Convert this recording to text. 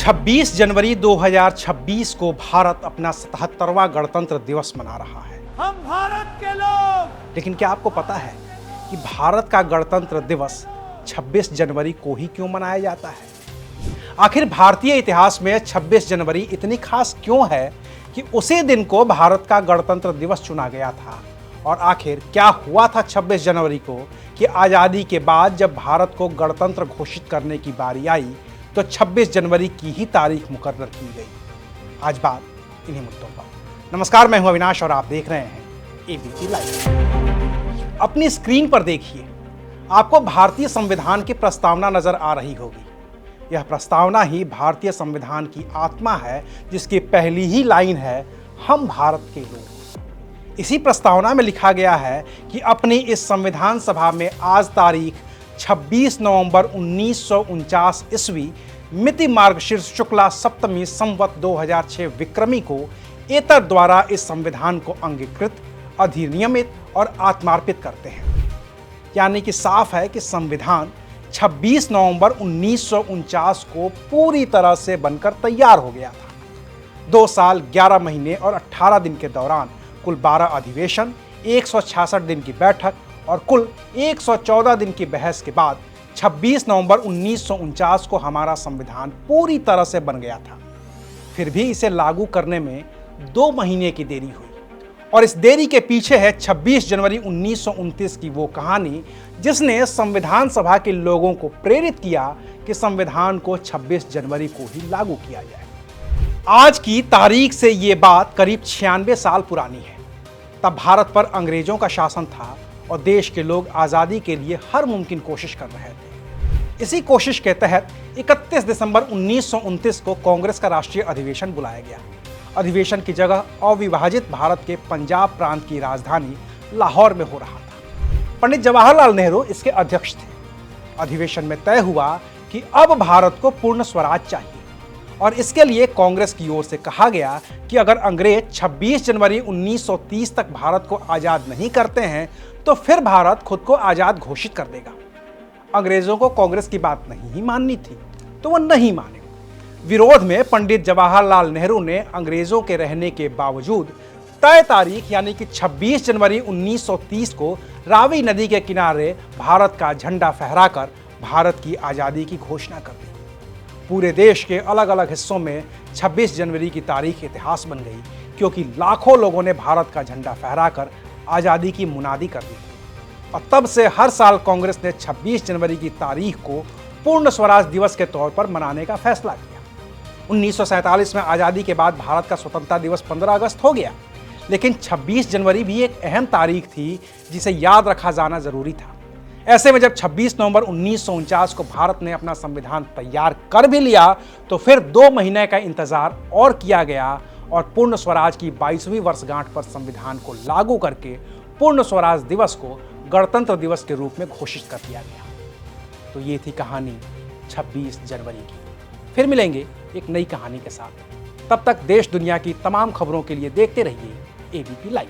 26 जनवरी 2026 को भारत अपना 77वां गणतंत्र दिवस मना रहा है। हम भारत के लोग। लेकिन क्या आपको पता है कि भारत का गणतंत्र दिवस 26 जनवरी को ही क्यों मनाया जाता है? आखिर भारतीय इतिहास में 26 जनवरी इतनी खास क्यों है कि उसी दिन को भारत का गणतंत्र दिवस चुना गया था? और आखिर क्या हुआ था 26 जनवरी को कि आज़ादी के बाद जब भारत को गणतंत्र घोषित करने की बारी आई तो 26 जनवरी की ही तारीख मुकर्रर की गई? आज बात इन्हीं मुद्दों पर। नमस्कार, मैं हूं अविनाश और आप देख रहे हैं एबीपी लाइव। अपनी स्क्रीन पर देखिए, आपको भारतीय संविधान की प्रस्तावना नजर आ रही होगी। यह प्रस्तावना ही भारतीय संविधान की आत्मा है, जिसकी पहली ही लाइन है, हम भारत के लोग। इसी प्रस्तावना में लिखा गया है कि अपनी इस संविधान सभा में आज तारीख 26 नवंबर 1949 ईस्वी मिति मार्गशीर्ष शुक्ला सप्तमी संवत 2006 विक्रमी को एतर द्वारा इस संविधान को अंगीकृत, अधिनियमित और आत्मार्पित करते हैं। यानी कि साफ है कि संविधान 26 नवंबर 1949 को पूरी तरह से बनकर तैयार हो गया था। 2 साल 11 महीने और 18 दिन के दौरान कुल 12 अधिवेशन, 166 दिन की बैठक और कुल 114 दिन की बहस के बाद 26 नवंबर 1949 को हमारा संविधान पूरी तरह से बन गया था। फिर भी इसे लागू करने में 2 महीने की देरी हुई, और इस देरी के पीछे है 26 जनवरी 1929 की वो कहानी जिसने संविधान सभा के लोगों को प्रेरित किया कि संविधान को 26 जनवरी को ही लागू किया जाए। आज की तारीख से ये बात करीब 96 साल पुरानी है। तब भारत पर अंग्रेजों का शासन था और देश के लोग आज़ादी के लिए हर मुमकिन कोशिश कर रहे थे। इसी कोशिश के तहत 31 दिसंबर 1929 को कांग्रेस का राष्ट्रीय अधिवेशन बुलाया गया। अधिवेशन की जगह अविभाजित भारत के पंजाब प्रांत की राजधानी लाहौर में हो रहा था। पंडित जवाहरलाल नेहरू इसके अध्यक्ष थे। अधिवेशन में तय हुआ कि अब भारत को पूर्ण स्वराज चाहिए, और इसके लिए कांग्रेस की ओर से कहा गया कि अगर अंग्रेज 26 जनवरी 1930 तक भारत को आज़ाद नहीं करते हैं तो फिर भारत खुद को आज़ाद घोषित कर देगा। अंग्रेजों को कांग्रेस की बात नहीं ही माननी थी, तो वह नहीं माने। विरोध में पंडित जवाहरलाल नेहरू ने अंग्रेजों के रहने के बावजूद तय तारीख यानी कि 26 जनवरी 1930 को रावी नदी के किनारे भारत का झंडा फहराकर भारत की आज़ादी की घोषणा कर दी। पूरे देश के अलग अलग हिस्सों में 26 जनवरी की तारीख इतिहास बन गई, क्योंकि लाखों लोगों ने भारत का झंडा फहराकर आज़ादी की मुनादी कर दी थी। और तब से हर साल कांग्रेस ने 26 जनवरी की तारीख को पूर्ण स्वराज दिवस के तौर पर मनाने का फैसला किया। 1947 में आज़ादी के बाद भारत का स्वतंत्रता दिवस 15 अगस्त हो गया, लेकिन 26 जनवरी भी एक अहम तारीख थी जिसे याद रखा जाना जरूरी था। ऐसे में जब 26 नवंबर 1949 को भारत ने अपना संविधान तैयार कर भी लिया तो फिर 2 महीने का इंतजार और किया गया और पूर्ण स्वराज की 22वीं वर्षगांठ पर संविधान को लागू करके पूर्ण स्वराज दिवस को गणतंत्र दिवस के रूप में घोषित कर दिया गया। तो ये थी कहानी 26 जनवरी की। फिर मिलेंगे एक नई कहानी के साथ। तब तक देश दुनिया की तमाम खबरों के लिए देखते रहिए एबीपी लाइव।